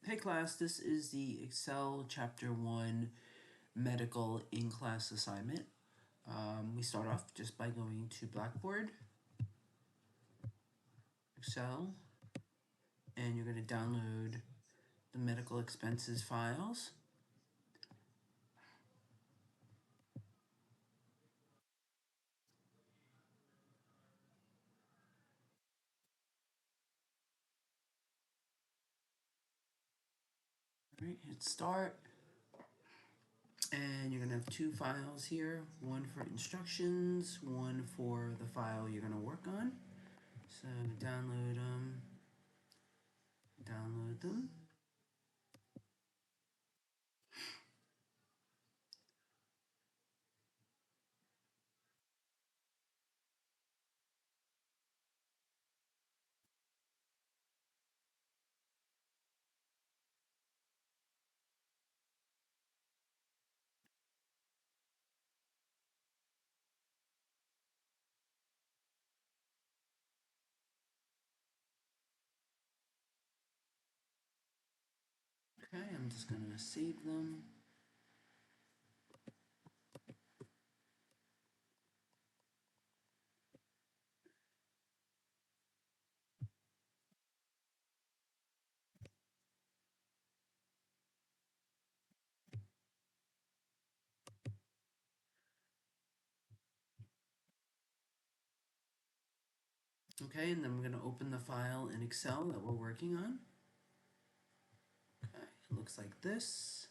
Hey class, this is the Excel Chapter 1 Medical in-class assignment. We start off just by going to Blackboard, Excel, and you're going to download the medical expenses files. Alright, hit start. And you're going to have two files here, one for instructions, one for the file you're going to work on. So download them. Okay, I'm just going to save them. Okay, and then we're going to open the file in Excel that we're working on. Okay, it looks like this.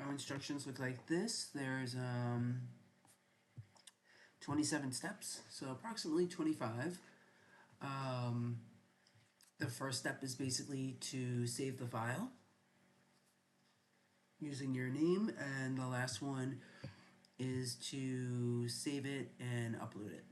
Our instructions look like this. There's 27 steps, so approximately 25. The first step is basically to save the file using your name, and the last one is to save it and upload it.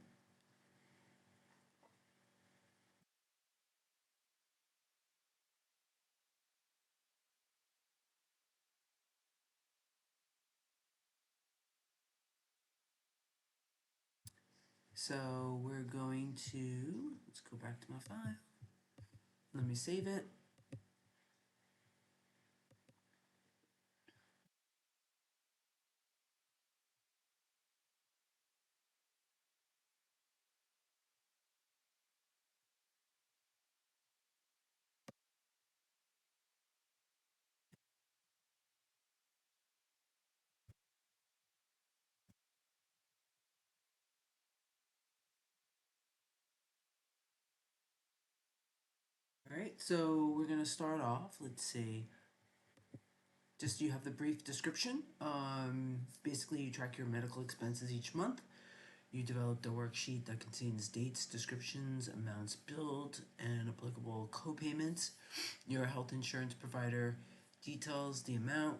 So we're going to, let's go back to my file. Let me save it. Alright, so we're going to start off, let's see. Just you have the brief description. Basically, you track your medical expenses each month. You developed a worksheet that contains dates, descriptions, amounts billed, and applicable co-payments. Your health insurance provider details the amount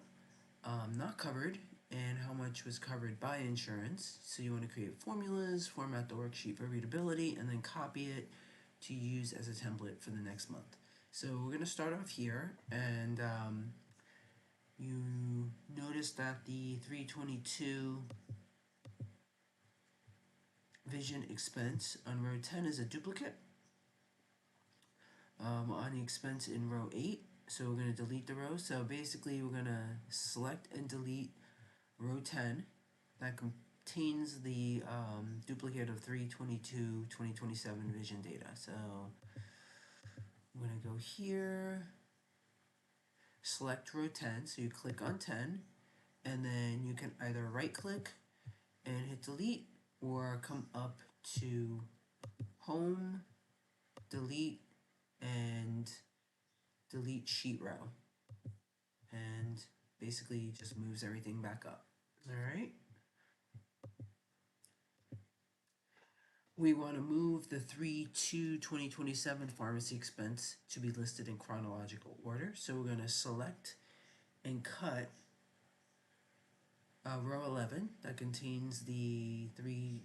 not covered and how much was covered by insurance. So you want to create formulas, format the worksheet for readability, and then copy it to use as a template for the next month. So we're going to start off here, and you notice that the 322 vision expense on row 10 is a duplicate on the expense in row 8. So we're going to delete the row. So basically we're going to select and delete row 10 that contains the duplicate of 322-2027 vision data. So I'm going to go here, select row 10. So you click on 10, and then you can either right click and hit delete, or come up to home, delete, and delete sheet row, and basically just moves everything back up. Alright, we want to move the 3/2/2027 pharmacy expense to be listed in chronological order, so we're going to select and cut row 11 that contains the 3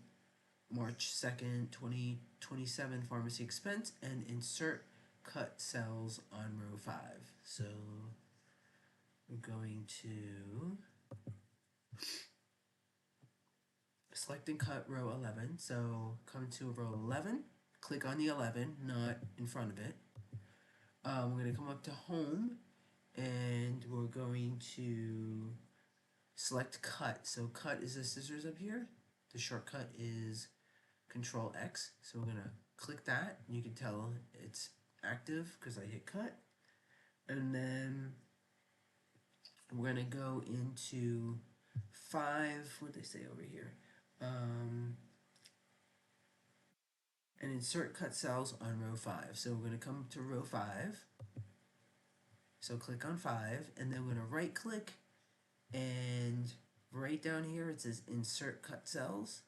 March 2nd 2027 pharmacy expense, and insert cut cells on row 5. So we're going to select and cut row 11. So come to row 11, click on the 11, not in front of it. We're going to come up to home and we're going to select cut. So cut is the scissors up here. The shortcut is Control X. So we're going to click that. You can tell it's active because I hit cut. And then we're going to go into 5, what did they say over here? And insert cut cells on row 5. So we're going to come to row 5. So click on 5, and then we're going to right click, and right down here it says insert cut cells.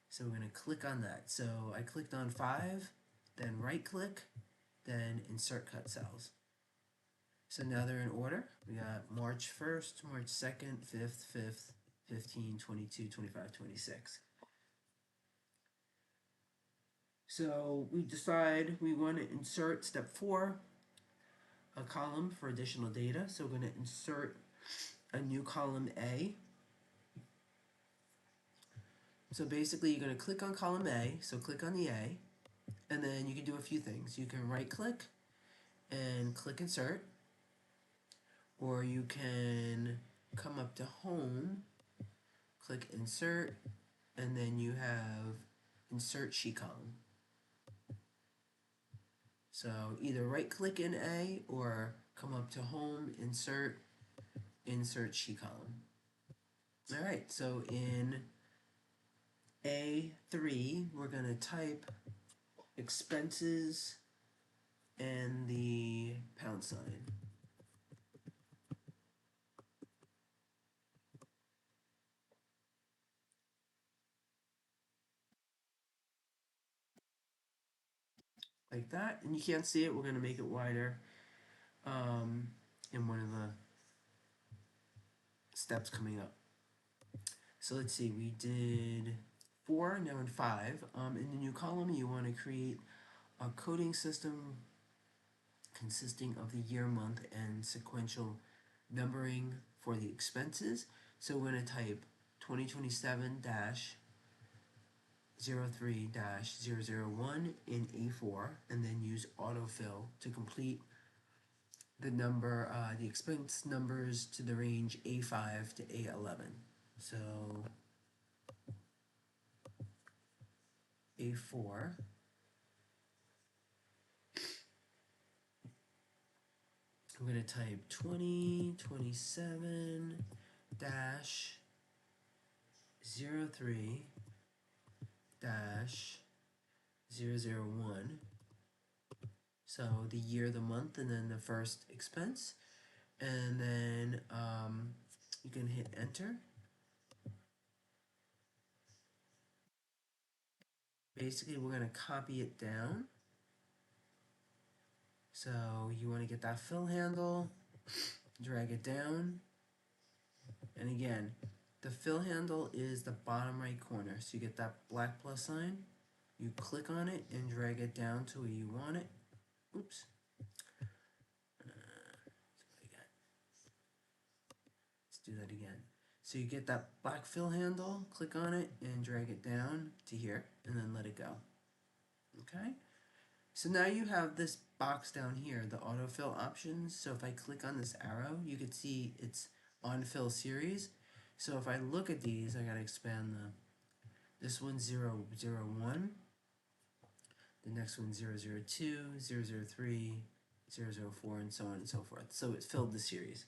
So we're going to click on that. So I clicked on 5, then right click, then insert cut cells. So now they're in order. We got March 1st, March 2nd, 5th, 15, 22, 25, 26. So we decide we want to insert step 4, a column for additional data. So we're going to insert a new column A. So basically you're going to click on column A, so click on the A, and then you can do a few things. You can right click and click insert, or you can come up to home, click insert, and then you have insert sheet column. So either right click in A or come up to home, insert sheet column. All right, so in A3, we're going to type expenses and the pound sign. Like that, and you can't see it, we're going to make it wider in one of the steps coming up. So let's see, we did 4, now in 5. In the new column, you want to create a coding system consisting of the year, month, and sequential numbering for the expenses. So we're going to type 2027-03-001 in A4, and then use autofill to complete the number, the expense numbers to the range A5 to A11. So A4. I'm going to type 2027 dash 03 dash 001. So the year, the month, and then the first expense. And then you can hit enter. Basically, we're going to copy it down. So you want to get that fill handle, drag it down. And again, the fill handle is the bottom right corner. So you get that black plus sign, you click on it and drag it down to where you want it. Oops. Let's do that again. So you get that black fill handle, click on it and drag it down to here and then let it go. Okay? So now you have this box down here, the autofill options. So if I click on this arrow, you can see it's on fill series. So if I look at these, I gotta expand this one's 001, the next one's 002, 003, 004, and so on and so forth. So it filled the series.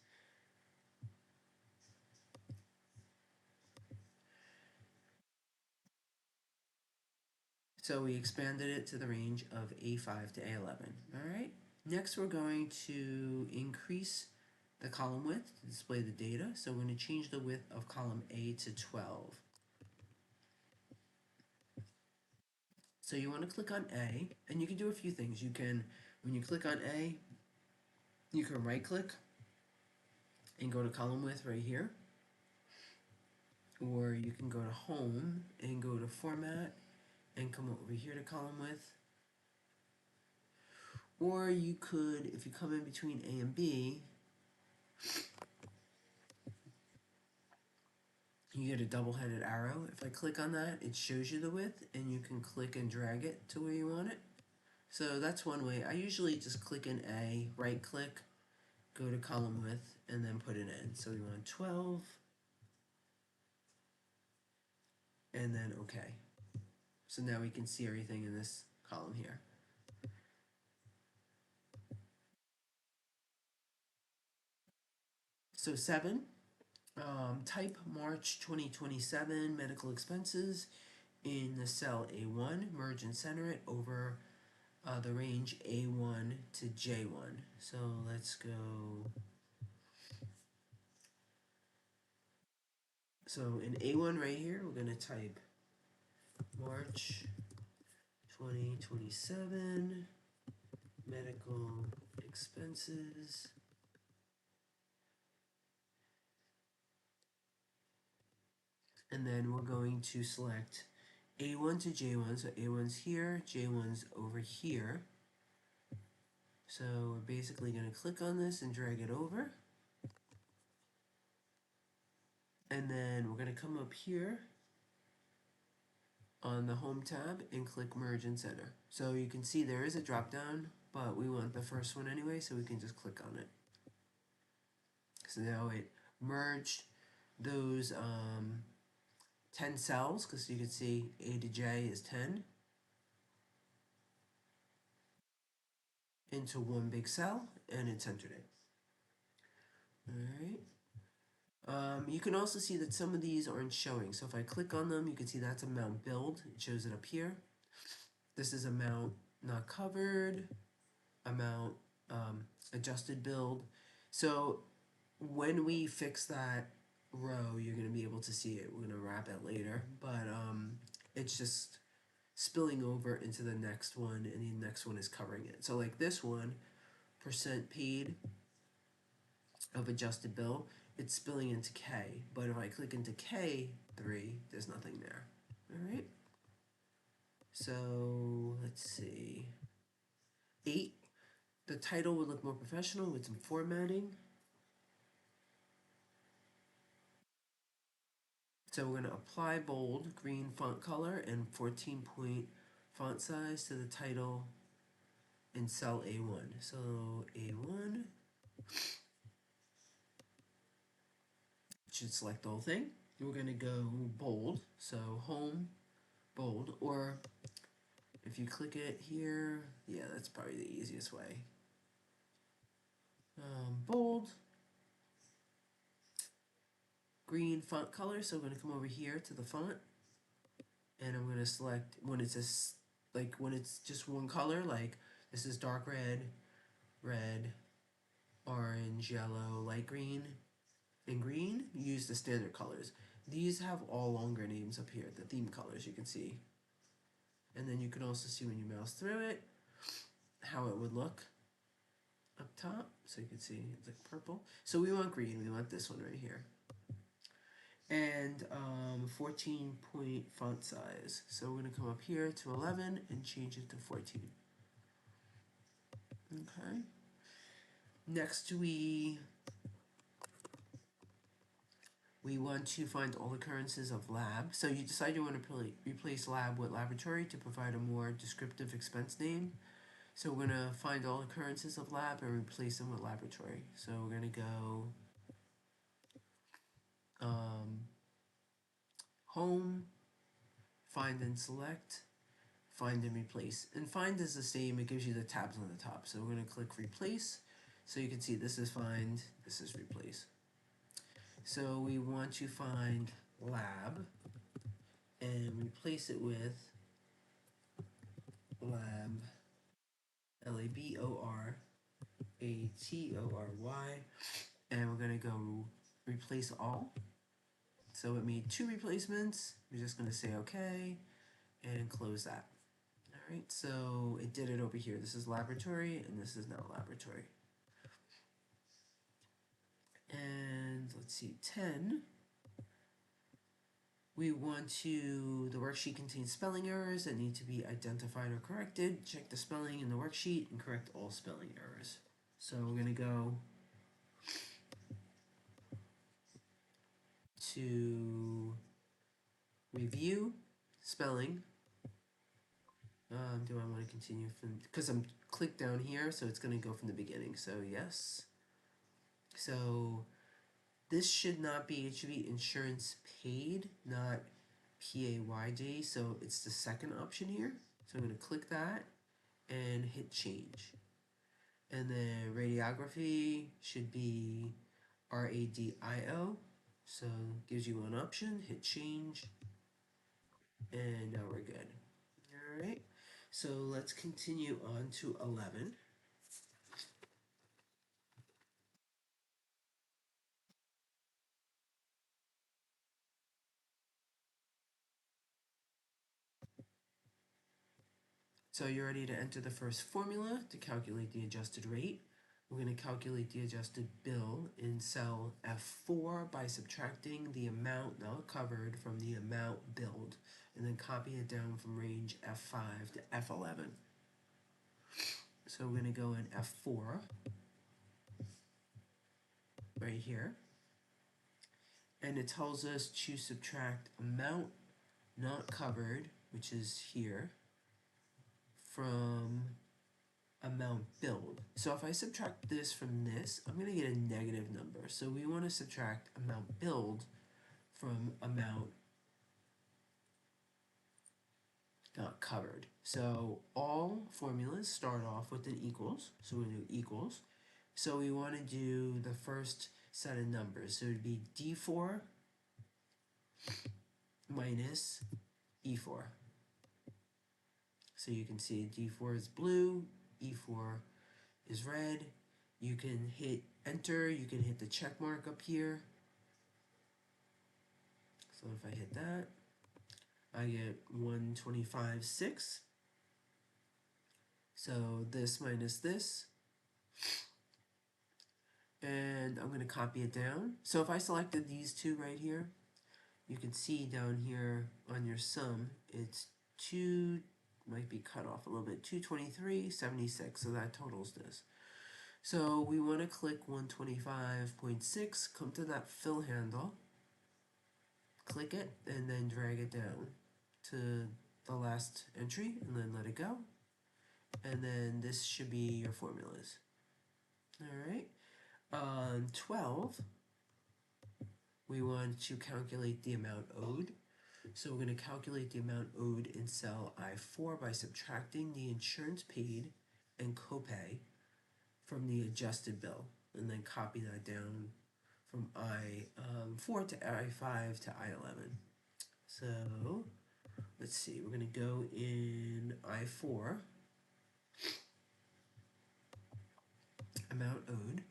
So we expanded it to the range of A5 to A11. All right. Next, we're going to increase the column width to display the data. So we're going to change the width of column A to 12. So you want to click on A, and you can do a few things. You can, when you click on A, you can right click and go to column width right here. Or you can go to home and go to format and come over here to column width. Or you could, if you come in between A and B, you get a double-headed arrow. If I click on that, it shows you the width, and you can click and drag it to where you want it. So that's one way. I usually just click an A, right click, go to column width, and then put an N. So we want 12, and then OK. So now we can see everything in this column here. So 7, type March 2027 medical expenses in the cell A1, merge and center it over the range A1 to J1. So let's go. So in A1 right here, we're going to type March 2027 medical expenses. And then we're going to select A1 to J1. So A1's here, J1's over here. So we're basically going to click on this and drag it over. And then we're going to come up here on the Home tab and click Merge and Center. So you can see there is a drop down, but we want the first one anyway, so we can just click on it. So now it merged those 10 cells, because you can see A to J is 10, into one big cell, and it centered it. Alright. You can also see that some of these aren't showing. So if I click on them, you can see that's amount billed. It shows it up here. This is amount not covered, amount adjusted billed. So when we fix that row, you're going to be able to see it. We're going to wrap it later, but it's just spilling over into the next one, and the next one is covering it. So like this one, percent paid of adjusted bill, it's spilling into K, but if I click into K3, there's nothing there. All right. So let's see. 8, the title would look more professional with some formatting. So we're going to apply bold green font color and 14-point font size to the title in cell A1. So A1 should select the whole thing. We're going to go bold, so home, bold, or if you click it here, yeah, that's probably the easiest way. Bold, green font color, so I'm going to come over here to the font, and I'm going to select when it's just, like when it's just one color, like this is dark red, red, orange, yellow, light green, and green, use the standard colors. These have all longer names up here, the theme colors you can see. And then you can also see when you mouse through it, how it would look up top. So you can see it's like purple. So we want green, we want this one right here. And 14-point font size. So we're gonna come up here to 11 and change it to 14. Okay. Next we want to find all occurrences of lab. So you decide you want to replace lab with laboratory to provide a more descriptive expense name. So we're going to find all occurrences of lab and replace them with laboratory. So we're going to go home, find and select, find and replace. And find is the same, it gives you the tabs on the top. So we're going to click replace. So you can see this is find, this is replace. So we want to find lab and replace it with lab, Laboratory, and we're going to go replace all. So it made 2 replacements. We're just going to say OK and close that. All right, so it did it over here. This is laboratory, and this is now laboratory. And let's see, 10. We want to, the worksheet contains spelling errors that need to be identified or corrected. Check the spelling in the worksheet and correct all spelling errors. So we're going to go to review, spelling. Do I want to continue from, because I'm clicked down here, so it's going to go from the beginning. So yes. So this should not be, it should be insurance paid, not PAYD. So it's the second option here. So I'm going to click that and hit change. And then radiography should be RADIO. So gives you one option, hit change, and now we're good. All right, so let's continue on to 11. So you're ready to enter the first formula to calculate the adjusted rate. We're going to calculate the adjusted bill in cell F4 by subtracting the amount not covered from the amount billed, and then copy it down from range F5 to F11. So we're going to go in F4 right here, and it tells us to subtract amount not covered, which is here, from amount billed. So if I subtract this from this, I'm going to get a negative number. So we want to subtract amount billed from amount not covered. So all formulas start off with an equals. So we're going to do equals. So we want to do the first set of numbers. So it would be D4 minus E4. So you can see D4 is blue, E4 is red. You can hit enter, you can hit the check mark up here. So if I hit that, I get 125.6. So this minus this. And I'm going to copy it down. So if I selected these two right here, you can see down here on your sum, it's 2, might be cut off a little bit, 223.76, so that totals this. So we want to click 125.6, come to that fill handle, click it, and then drag it down to the last entry, and then let it go. And then this should be your formulas. Alright, on 12, we want to calculate the amount owed. So we're going to calculate the amount owed in cell I4 by subtracting the insurance paid and copay from the adjusted bill, and then copy that down from I4 to I5 to I11. So let's see, we're going to go in I4, amount owed.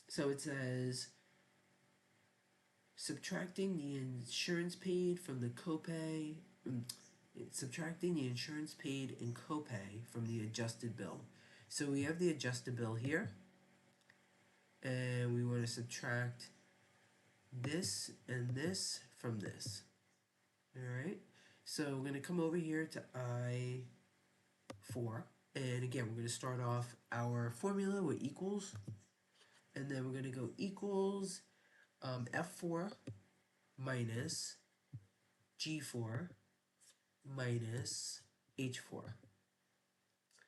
So it says subtracting the insurance paid from the copay, subtracting the insurance paid and copay from the adjusted bill. So we have the adjusted bill here, and we want to subtract this and this from this. Alright, so we're going to come over here to I4, and again we're going to start off our formula with equals, and then we're going to go equals F4 minus G4 minus H4.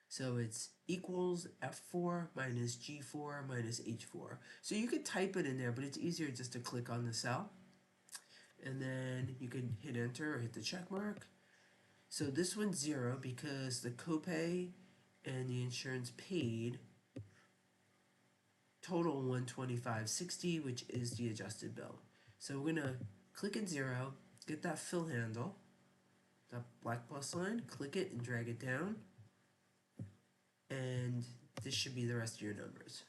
So it's equals F4 minus G4 minus H4. So you could type it in there, but it's easier just to click on the cell. And then you can hit enter or hit the check mark. So this one's 0 because the copay and the insurance paid total 125.60, which is the adjusted bill. So we're gonna click at 0, get that fill handle, that black plus line, click it and drag it down, and this should be the rest of your numbers.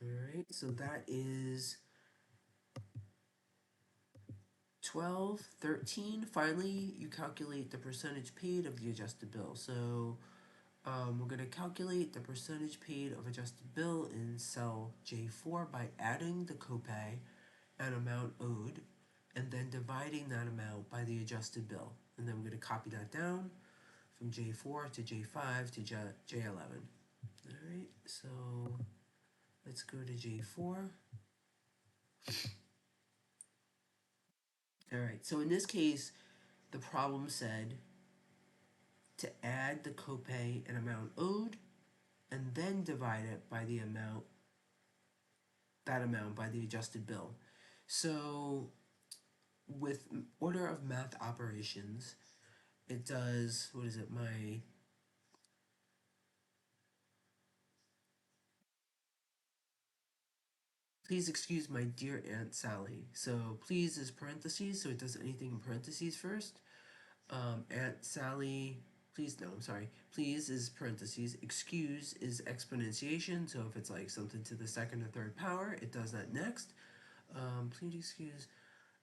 Alright, so that is 12, 13. Finally, you calculate the percentage paid of the adjusted bill. So we're going to calculate the percentage paid of adjusted bill in cell J4 by adding the copay and amount owed, and then dividing that amount by the adjusted bill. And then we're going to copy that down from J4 to J5 to J11. Alright, so let's go to J4. Alright, so in this case, the problem said to add the copay and amount owed, and then divide it by the amount, that amount by the adjusted bill. So with order of math operations, it does, what is it, please excuse my dear Aunt Sally. So please is parentheses, so it does anything in parentheses first. Aunt Sally, please, no, I'm sorry. Please is parentheses. Excuse is exponentiation, so if it's like something to the second or third power, it does that next. Please excuse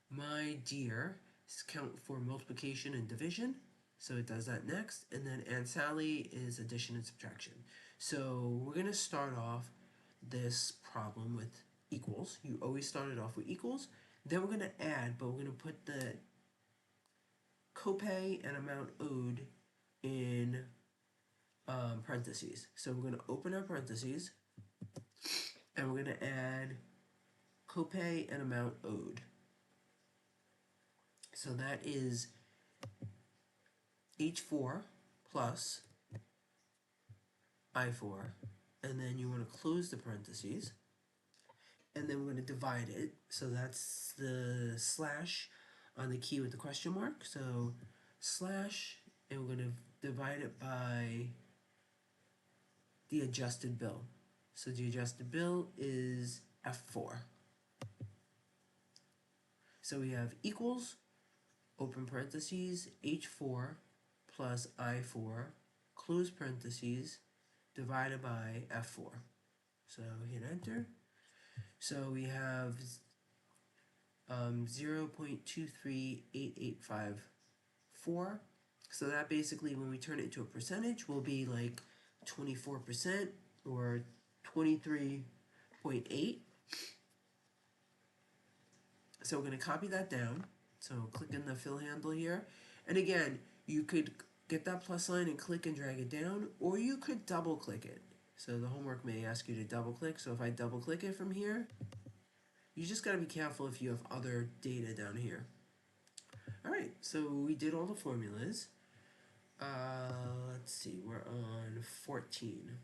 my dear is count for multiplication and division, so it does that next. And then Aunt Sally is addition and subtraction. So we're going to start off this problem with equals. You always start it off with equals. Then we're going to add, but we're going to put the copay and amount owed in parentheses. So we're going to open our parentheses and we're going to add copay and amount owed. So that is H4 plus I4, and then you want to close the parentheses, and then we're going to divide it. So that's the slash on the key with the question mark. So slash, and we're going to divide it by the adjusted bill. So the adjusted bill is F4. So we have equals, open parentheses, H4 plus I4, close parentheses, divided by F4. So hit enter. So we have 0.238854. So that basically, when we turn it into a percentage, will be like 24% or 23.8. So we're going to copy that down. So click in the fill handle here. And again, you could get that plus sign and click and drag it down, or you could double click it. So the homework may ask you to double click. So if I double click it from here, you just got to be careful if you have other data down here. Alright, so we did all the formulas. Let's see, we're on 14.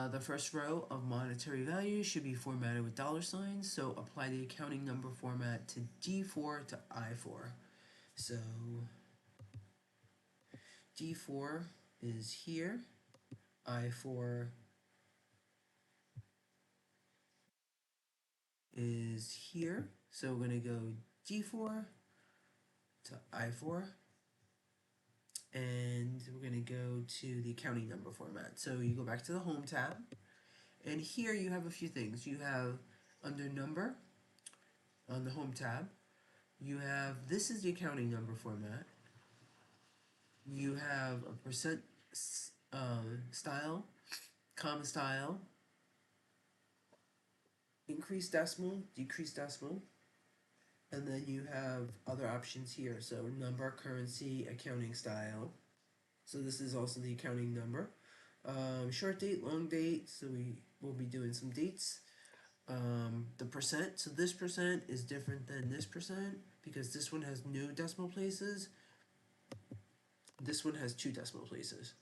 The first row of monetary values should be formatted with dollar signs, so apply the accounting number format to D4 to I4. So D4 is here, I4 is here, so we're going to go D4 to I4, and we're going to go to the accounting number format. So you go back to the Home tab, and here you have a few things. You have under number on the Home tab, you have, this is the accounting number format. You have a percent style, comma style, increased decimal, decreased decimal, and then you have other options here. So number, currency, accounting style. So this is also the accounting number. Short date, long date, so we will be doing some dates. The percent, so this percent is different than this percent because this one has no decimal places. This one has 2 decimal places.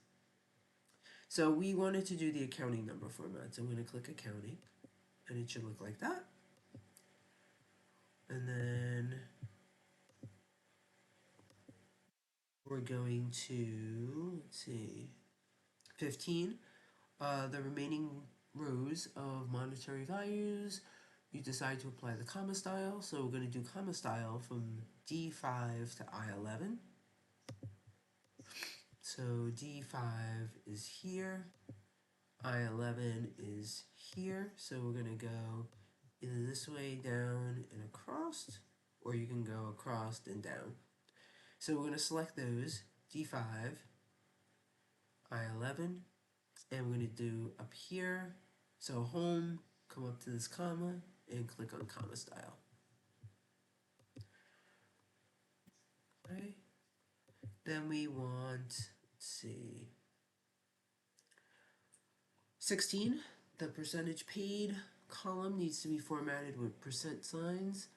So we wanted to do the accounting number format. So I'm going to click accounting, and it should look like that. And then we're going to, let's see, 15. The remaining rows of monetary values, you decide to apply the comma style. So we're going to do comma style from D5 to I11. So D5 is here, I11 is here, so we're going to go either this way, down, and across, or you can go across and down. So we're going to select those, D5, I11, and we're going to do up here, so home, come up to this comma, and click on comma style. Okay. Then we want see. 16, the percentage paid column needs to be formatted with percent signs.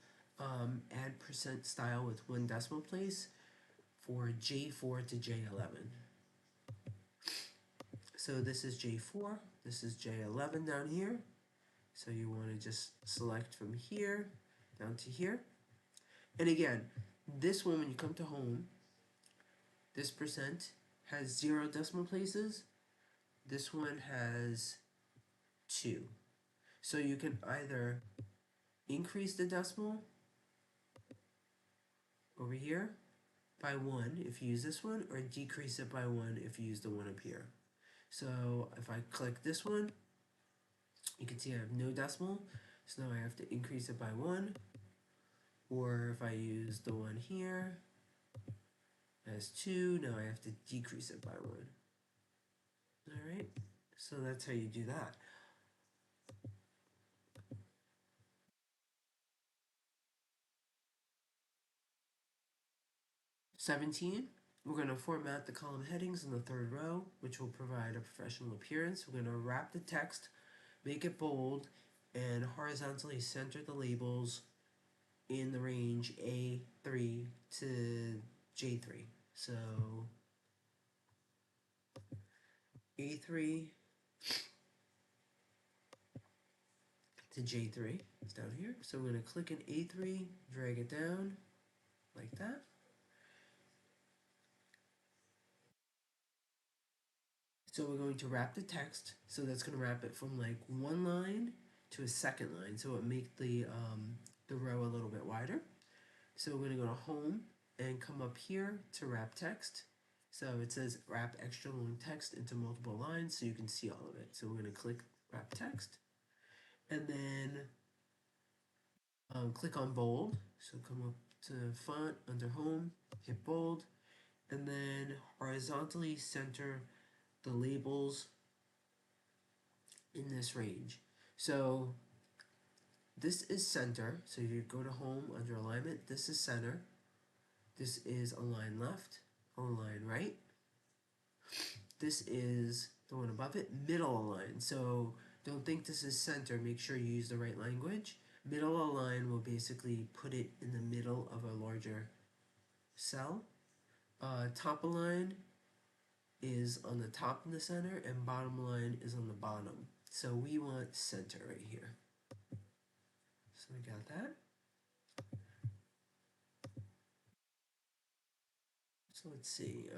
Add percent style with 1 decimal place for J4 to J11. So this is J4, this is J11 down here. So you want to just select from here down to here. And again, this one, when you come to home, this percent has 0 decimal places. This one has 2. So you can either increase the decimal over here by 1 if you use this one, or decrease it by 1 if you use the one up here. So if I click this one, you can see I have no decimal, so now I have to increase it by 1. Or if I use the one here as 2, now I have to decrease it by 1. Alright, so that's how you do that. "17, we're going to format the column headings in the 3rd row, which will provide a professional appearance. We're going to wrap the text, make it bold, and horizontally center the labels in the range A3 to J3. So A3 to J3 is down here. So we're going to click in A3, drag it down like that. So we're going to wrap the text. So that's going to wrap it from like one line to a second line. So it make the row a little bit wider. So we're going to go to home and come up here to wrap text. So it says wrap extra long text into multiple lines so you can see all of it. So we're going to click wrap text and then click on bold. So come up to font under home, hit bold, and then horizontally center the labels in this range. So this is center. So if you go to home under alignment, this is center. This is align left, align right. This is the one above it, middle align. So don't think this is center. Make sure you use the right language. Middle align will basically put it in the middle of a larger cell. Top align is on the top in the center, and bottom line is on the bottom. So we want center right here. So we got that. So let's see.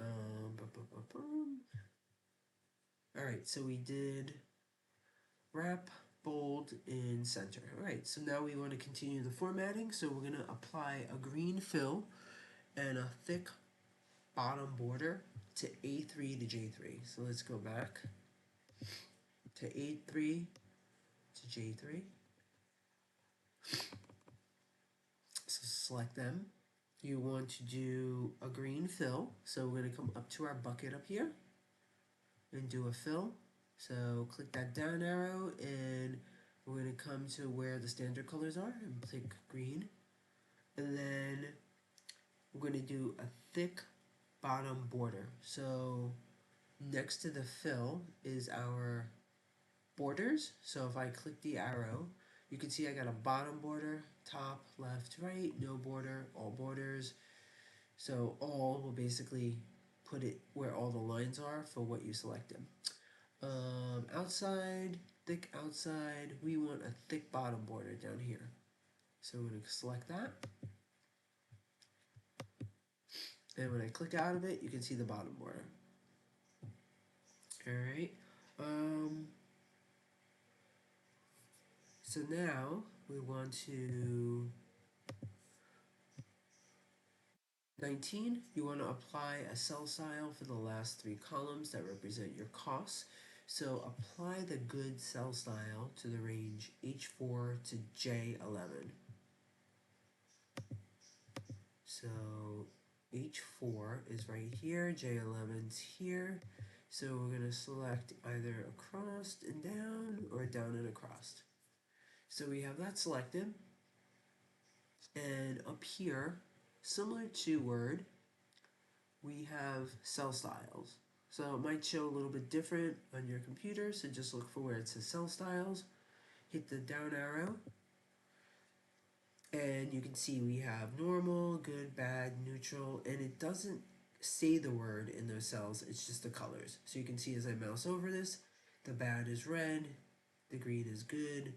Alright, so we did wrap, bold, and center. Alright, so now we want to continue the formatting. So we're going to apply a green fill and a thick bottom border to A3 to J3. So let's go back to A3 to J3. So select them. You want to do a green fill. So we're going to come up to our bucket up here and do a fill. So click that down arrow and we're going to come to where the standard colors are and click green. And then we're going to do a thick bottom border. So next to the fill is our borders. So if I click the arrow, you can see I got a bottom border, top, left, right, no border, all borders. So all will basically put it where all the lines are for what you selected. Outside, thick outside, we want a thick bottom border down here. So we're going to select that. And when I click out of it, you can see the bottom border. Alright. So now we want to 19, you want to apply a cell style for the last 3 columns that represent your costs. So apply the good cell style to the range H4 to J11. So H4 is right here, J11's here. So we're going to select either across and down or down and across. So we have that selected. And up here, similar to Word, we have cell styles. So it might show a little bit different on your computer, so just look for where it says cell styles, hit the down arrow, and you can see we have normal, good, bad, neutral, and it doesn't say the word in those cells, it's just the colors. So you can see as I mouse over this, the bad is red, the green is good,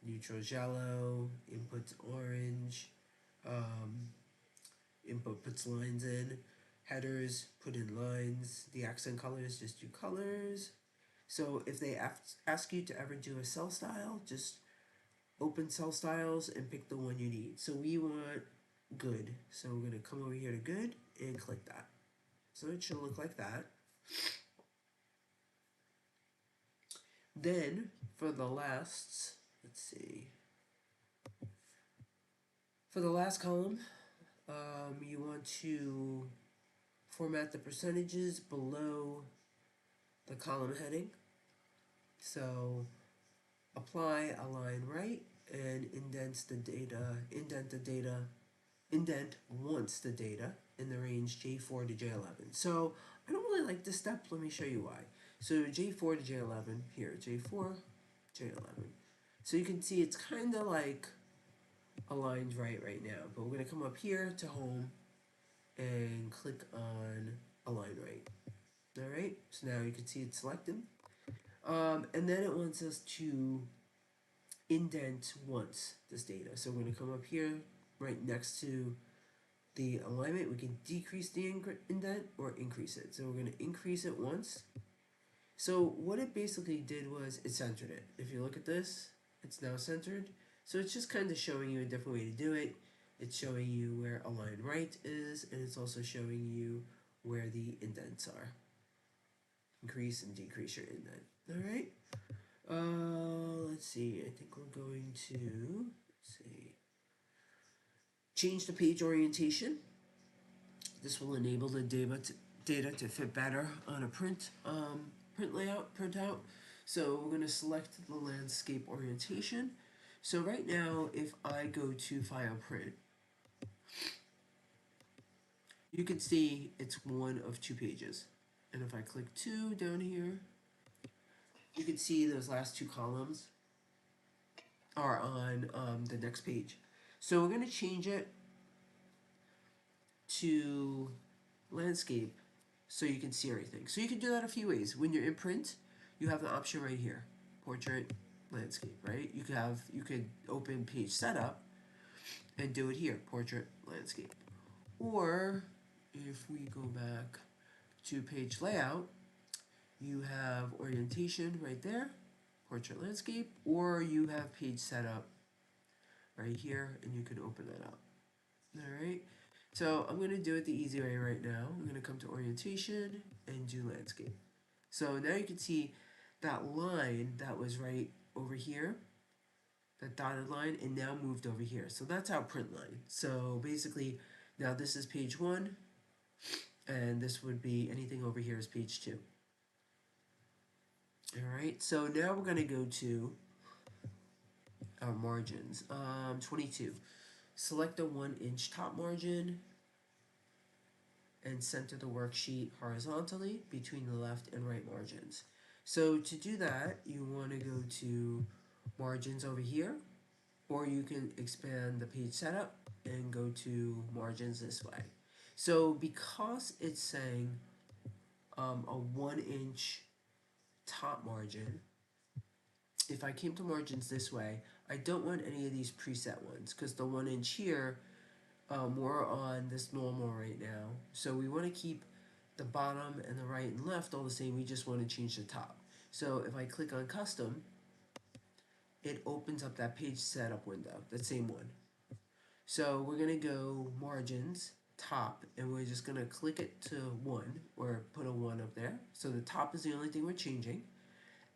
neutral is yellow, input's orange, um, input puts lines in, headers put in lines, the accent colors just do colors. So if they ask you to ever do a cell style, just open cell styles and pick the one you need. So we want good. So we're going to come over here to good and click that. So it should look like that. Then for the last, let's see, for the last column, you want to format the percentages below the column heading. So apply align right and indent once the data in the range J4 to J11. So I don't really like this step. Let me show you why. So J4 to J11 here, J4, J11. So you can see it's kind of like aligned right now, but we're going to come up here to home and click on align right. All right, so now you can see it's selected. And then it wants us to indent once this data. So we're going to come up here right next to the alignment. We can decrease the indent or increase it. So we're going to increase it once. So what it basically did was it centered it. If you look at this, it's now centered. So it's just kind of showing you a different way to do it. It's showing you where align right is, and it's also showing you where the indents are. Increase and decrease your indent. All right. Let's see. I think we're going to change the page orientation. This will enable the data to fit better on a print printout. So we're going to select the landscape orientation. So right now, if I go to File Print, you can see it's one of two pages. And if I click 2 down here, you can see those last two columns are on the next page. So we're going to change it to landscape so you can see everything. So you can do that a few ways. When you're in print, you have the option right here, portrait, landscape, right? You could open page setup and do it here, portrait, landscape. Or if we go back to page layout, you have orientation right there, portrait, landscape, or you have page setup right here, and you can open that up. All right. So I'm going to do it the easy way right now. I'm going to come to orientation and do landscape. So now you can see that line that was right over here, that dotted line, and now moved over here. So that's our print line. So basically, now this is page 1, and this would be anything over here is page 2. All right, so now we're going to go to our margins. 22. Select a 1-inch top margin and center the worksheet horizontally between the left and right margins. So to do that, you want to go to margins over here, or you can expand the page setup and go to margins this way. So because it's saying a 1-inch top margin, if I came to margins this way, I don't want any of these preset ones because the 1-inch here, we're on this normal right now. So we want to keep the bottom and the right and left all the same. We just want to change the top. So if I click on custom, it opens up that page setup window, that same one. So we're going to go margins, top, and we're just going to click it to 1 or put a 1 up there. So the top is the only thing we're changing.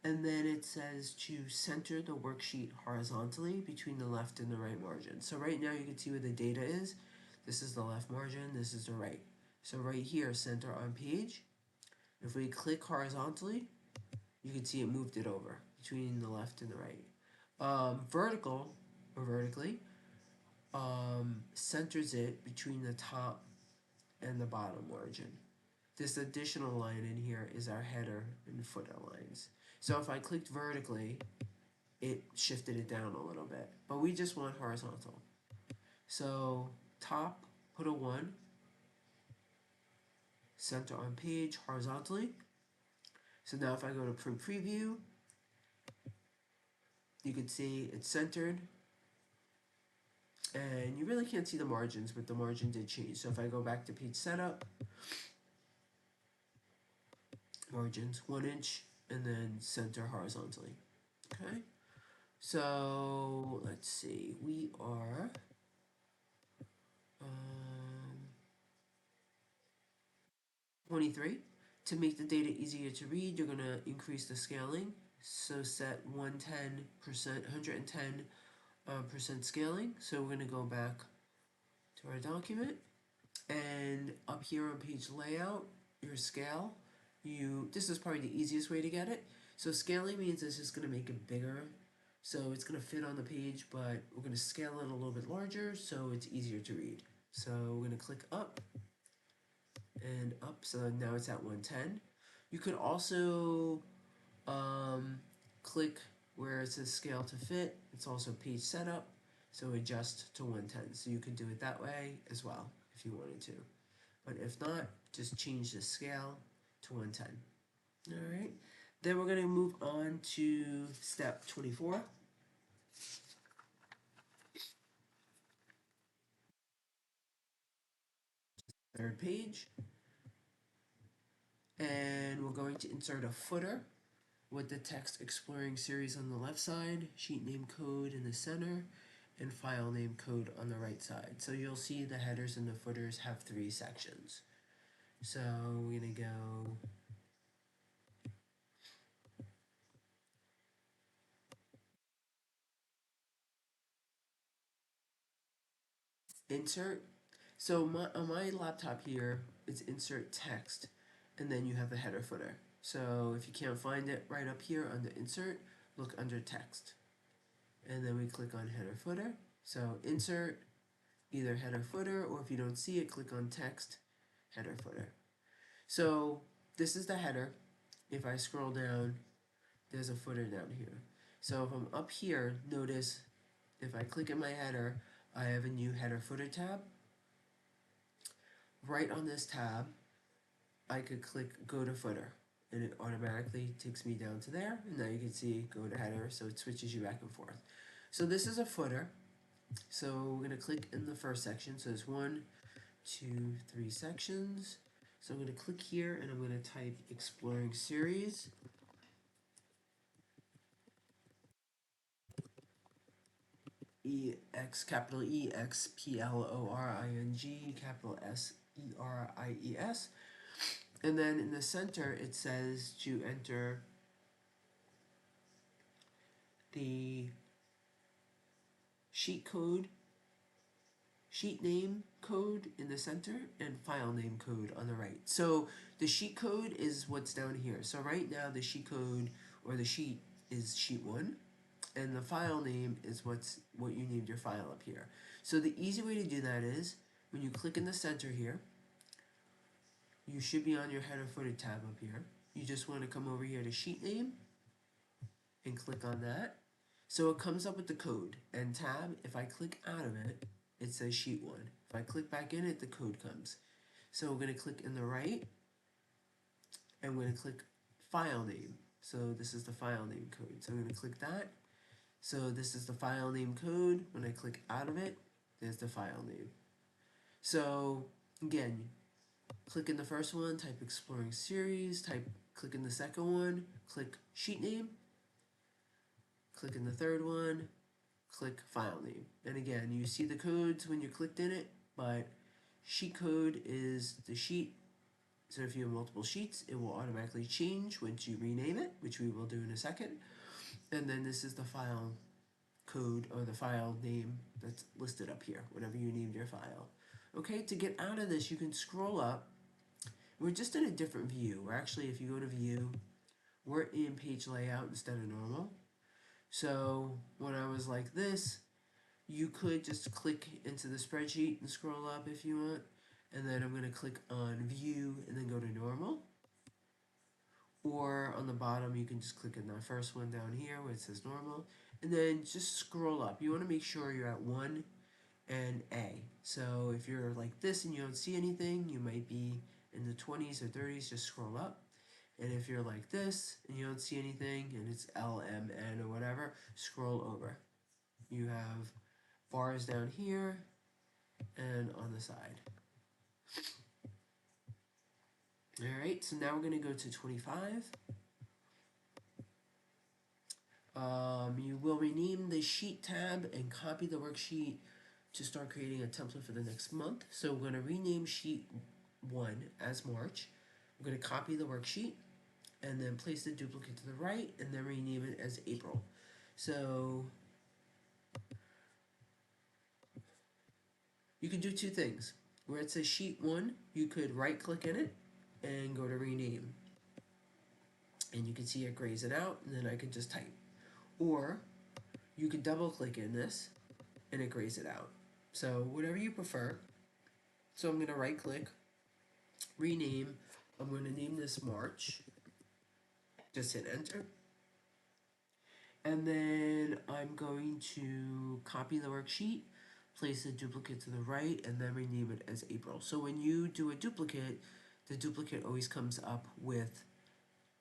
And then it says to center the worksheet horizontally between the left and the right margin. So right now you can see where the data is. This is the left margin, this is the right. So right here, center on page. If we click horizontally, you can see it moved it over between the left and the right. Vertical, or vertically, centers it between the top and the bottom margin. this additional line in here is our header and footer lines. So if I clicked vertically, it shifted it down a little bit, but we just want horizontal. So top, put a 1, center on page horizontally. So now if I go to print preview, you can see it's centered, and you really can't see the margins, but the margin did change. So if I go back to page setup, margins 1 inch, and then center horizontally. Okay, so let's see, we are 23. To make the data easier to read, you're going to increase the scaling. So set 110%, 110% scaling. So we're going to go back to our document, and up here on page layout, your scale, this is probably the easiest way to get it. So scaling means it's just going to make it bigger. So it's going to fit on the page, but we're going to scale it a little bit larger so it's easier to read. So we're going to click up and up, so now it's at 110. You could also click where it says scale to fit. It's also page setup, so adjust to 110. So you could do it that way as well if you wanted to. But if not, just change the scale to 110. All right. Then we're going to move on to step 24. Third page. And we're going to insert a footer with the text exploring series on the left side, sheet name code in the center, and file name code on the right side. So you'll see the headers and the footers have 3 sections. So we're going to go insert. So on my laptop here, it's insert text, and then you have the header footer. So if you can't find it right up here under insert, look under text. And then we click on header footer. So insert, either header footer, or if you don't see it, click on text, header footer. So this is the header. If I scroll down, there's a footer down here. So if I'm up here, notice if I click in my header, I have a new header footer tab. Right on this tab, I could click go to footer, and it automatically takes me down to there. And now you can see go to header, so it switches you back and forth. So this is a footer. So we're going to click in the first section. So there's 1, 2, 3 sections. So I'm going to click here, and I'm going to type exploring series. Capital E X P L O R I N G, capital S E R I E S. And then in the center, it says to enter the sheet code, sheet name code in the center, and file name code on the right. So the sheet code is what's down here. So right now the sheet code or the sheet is sheet 1, and the file name is what you named your file up here. So the easy way to do that is when you click in the center here, you should be on your header footer tab up here. You just want to come over here to sheet name and click on that. So it comes up with the code and tab. If I click out of it, it says sheet 1. If I click back in it, the code comes. So we're going to click in the right, and we're going to click file name. So this is the file name code. So I'm going to click that. So this is the file name code. When I click out of it, there's the file name. So again, click in the first one, type exploring series, click in the second one, click sheet name, click in the third one, click file name. And again, you see the codes when you clicked in it, but sheet code is the sheet. So if you have multiple sheets, it will automatically change once you rename it, which we will do in a second. And then this is the file code or the file name that's listed up here, whatever you named your file. Okay, to get out of this, you can scroll up. We're just in a different view. We're actually, if you go to view, we're in page layout instead of normal. So when I was like this, you could just click into the spreadsheet and scroll up if you want. and then I'm going to click on view and then go to normal. Or on the bottom, you can just click on the first one down here where it says normal, and then just scroll up. You want to make sure you're at 1 and A. So if you're like this and you don't see anything, you might be in the 20s or 30s, just scroll up. And if you're like this and you don't see anything and it's L, M, N, or whatever, scroll over. You have bars down here and on the side. Alright, so now we're going to go to 25. You will rename the sheet tab and copy the worksheet to start creating a template for the next month. So we're going to rename sheet 1 as March. We're going to copy the worksheet and then place the duplicate to the right and then rename it as April. So you can do two things. Where it says sheet 1, you could right click in it and go to rename. And you can see it grays it out, and then I can just type. Or you could double click in this and it grays it out. So whatever you prefer. So I'm going to right click, rename. I'm going to name this March. Just hit enter. And then I'm going to copy the worksheet, place the duplicate to the right, and then rename it as April. So when you do a duplicate, the duplicate always comes up with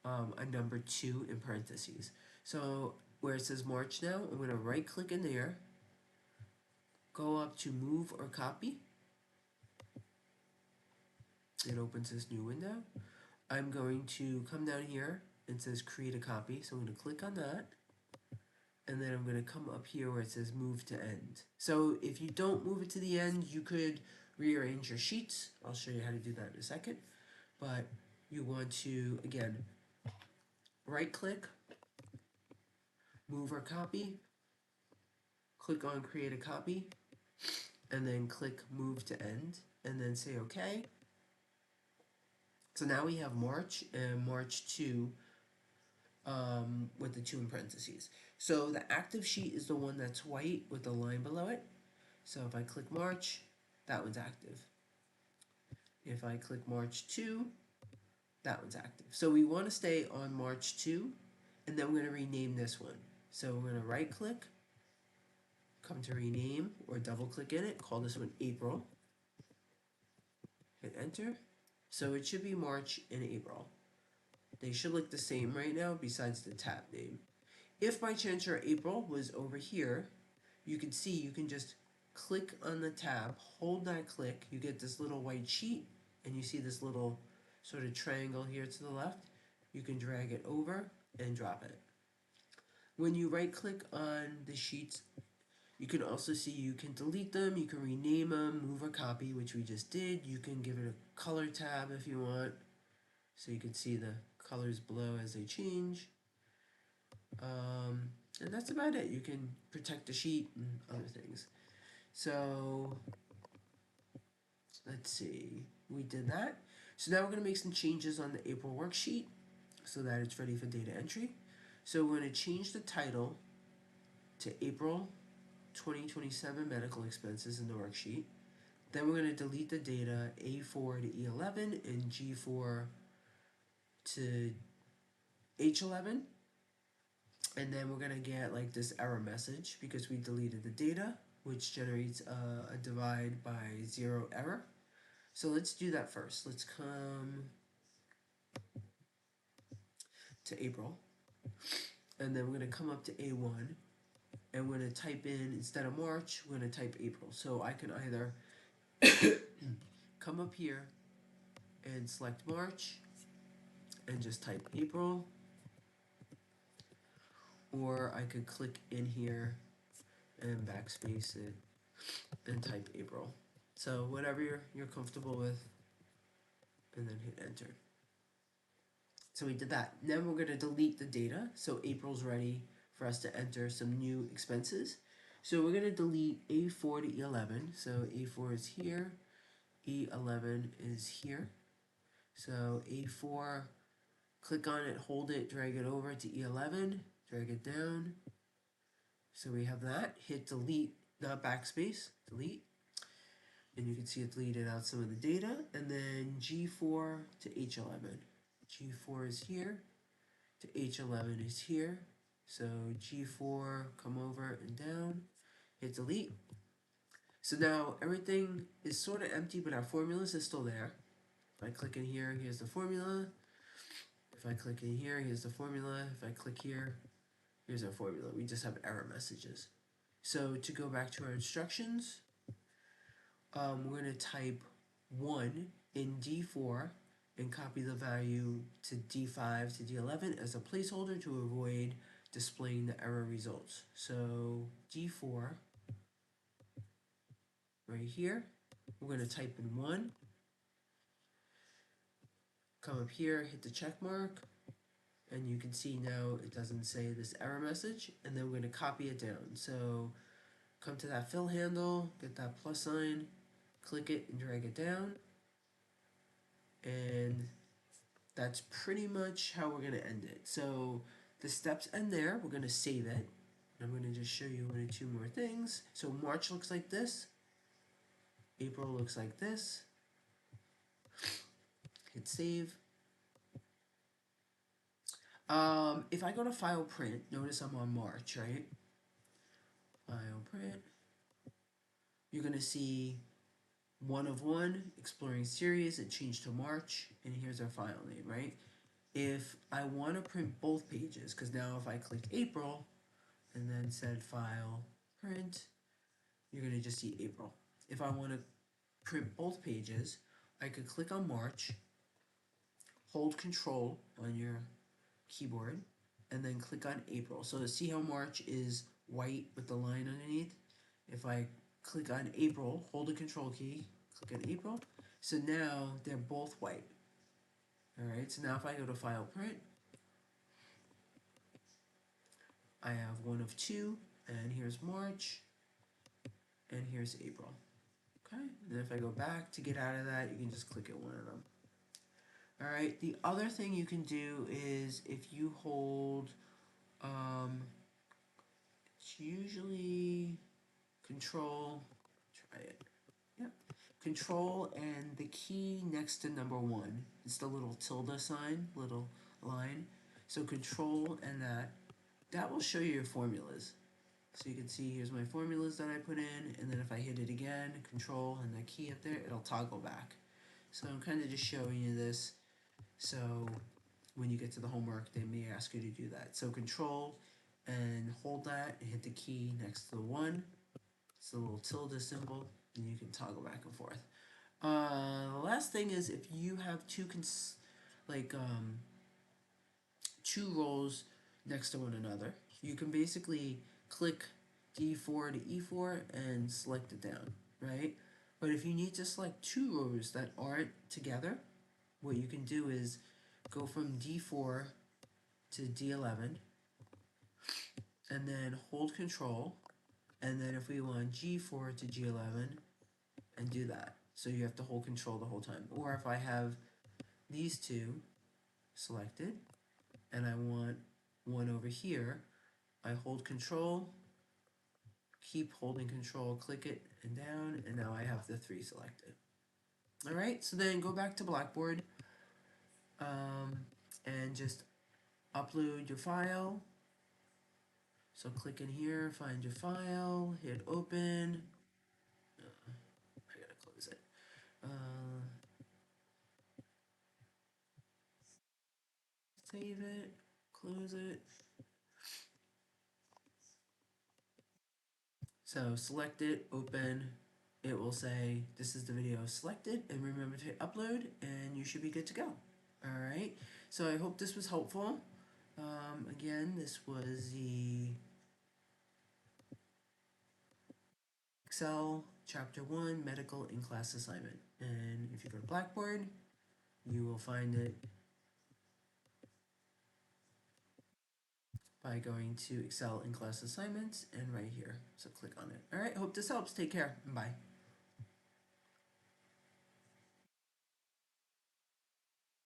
a number 2 in parentheses. So where it says March now, I'm going to right click in there, go up to move or copy. It opens this new window. I'm going to come down here and it says create a copy. So I'm going to click on that. And then I'm going to come up here where it says move to end. So if you don't move it to the end, you could rearrange your sheets. I'll show you how to do that in a second. But you want to, again, right click, move or copy, click on create a copy, and then click move to end, and then say OK. So now we have March and March 2 with the 2 in parentheses. So the active sheet is the one that's white with the line below it. So if I click March, that one's active. If I click March 2, that one's active. So we want to stay on March 2, and then we're going to rename this one. So we're going to right click, come to rename, or double click in it, call this one April, hit enter. So it should be March and April. They should look the same right now besides the tab name. If by chance your April was over here, you can see you can just click on the tab, hold that click, you get this little white sheet, and you see this little sort of triangle here to the left. You can drag it over and drop it. When you right click on the sheets, you can also see you can delete them, you can rename them, move or copy, which we just did. You can give it a color tab if you want, so you can see the colors below as they change. And that's about it. You can protect the sheet and other things. So let's see, we did that. So now we're going to make some changes on the April worksheet so that it's ready for data entry. So we're going to change the title to April 2027 medical expenses in the worksheet. Then we're going to delete the data A4 to E11 and G4 to H11. And then we're going to get like this error message because we deleted the data, which generates a divide by 0 error. So let's do that first. Let's come to April, and then we're going to come up to A1, and we're going to type in, instead of March, we're going to type April. So I can either come up here and select March and just type April, or I could click in here and backspace it and type April. So whatever you're comfortable with, and then hit enter. So we did that. Then we're going to delete the data. So April's ready for us to enter some new expenses. So we're going to delete A4 to E11. So A4 is here, E11 is here. So A4, click on it, hold it, drag it over to E11, drag it down. So we have that. Hit delete, not backspace, delete. and you can see it deleted out some of the data, and then G4 to H11. G4 is here, to H11 is here, so G4, come over and down, hit delete. So now everything is sort of empty, but our formulas is still there. If I click in here, here's the formula. If I click in here, here's the formula. If I click here, here's our formula. We just have error messages. So to go back to our instructions, we're going to type 1 in D4 and copy the value to D5 to D11 as a placeholder to avoid displaying the error results. So D4, right here, we're going to type in 1, come up here, hit the check mark, and you can see now it doesn't say this error message, and then we're going to copy it down. So come to that fill handle, get that plus sign, click it and drag it down, and that's pretty much how we're going to end it. So the steps end there. We're going to save it. I'm going to just show you 1 or 2 more things. So March looks like this. April looks like this. Hit save. If I go to file print, notice I'm on March, right? File print. You're going to see 1 of 1, Exploring Series. It changed to March, and here's our file name, right? If I want to print both pages, because now if I click April and then said file print, you're going to just see April. If I want to print both pages, I could click on March, hold Control on your keyboard, and then click on April. So see how March is white with the line underneath? If I click on April, hold the Control key, click on April, so now they're both white. Alright, so now if I go to File Print, I have 1 of 2, and here's March, and here's April. Okay, and then if I go back to get out of that, you can just click at one of them. Alright, the other thing you can do is if you hold, it's usually Control, try it, yep, Control and the key next to number 1. It's the little tilde sign, little line. So Control and that will show you your formulas. So you can see here's my formulas that I put in, and then if I hit it again, Control and the key up there, it'll toggle back. So I'm kind of just showing you this, so when you get to the homework, they may ask you to do that. So Control and hold that and hit the key next to the 1. It's a little tilde symbol, and you can toggle back and forth. The last thing is if you have two rows next to one another, you can basically click D4 to E4 and select it down, right? But if you need to select 2 rows that aren't together, what you can do is go from D4 to D11 and then hold Control, and then if we want G4 to G11 and do that. So you have to hold Control the whole time. Or if I have these 2 selected and I want one over here, I hold Control, keep holding Control, click it and down, and now I have the 3 selected. Alright, so then go back to Blackboard and just upload your file. So click in here, find your file, hit open. I gotta close it. Save it, close it. So select it, open, it will say this is the video selected, and remember to hit upload and you should be good to go. Alright, so I hope this was helpful. Again, this was the Excel Chapter 1 Medical in-Class Assignment. And if you go to Blackboard, you will find it by going to Excel in-Class Assignments and right here. So click on it. Alright, hope this helps. Take care. Bye.